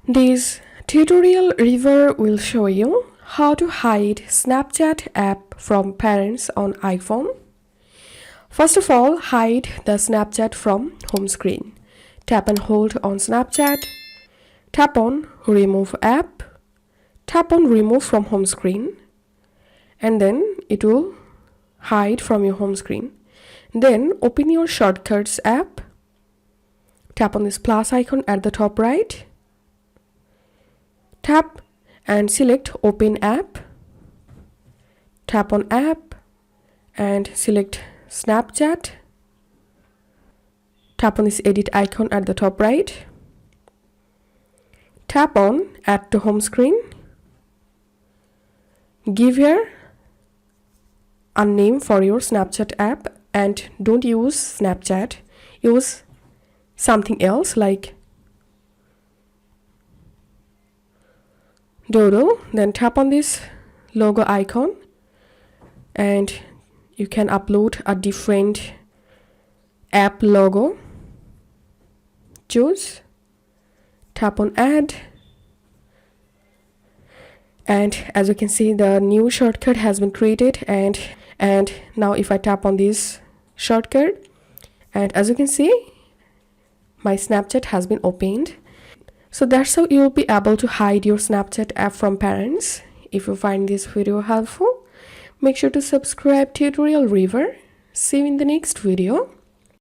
This tutorial review will show you how to hide Snapchat app from parents on iPhone. First of all, hide the Snapchat from home screen. Tap and hold on Snapchat. Tap on Remove App. Tap on Remove from home screen. And then it will hide from your home screen. Then open your Shortcuts app. Tap on this plus icon at the top right. Tap and select Open App. Tap on App and select Snapchat. Tap on this edit icon at the top right. Tap on Add to Home Screen. Give here a name for your Snapchat app and don't use Snapchat. Use something else like Doodle. Then tap on this logo icon and you can upload a different app logo. Choose, tap on Add, and as you can see the new shortcut has been created, and now if I tap on this shortcut, and as you can see my Snapchat has been opened. So that's how you will be able to hide your Snapchat app from parents. If you find this video helpful, make sure to subscribe Tutorial River. See you in the next video.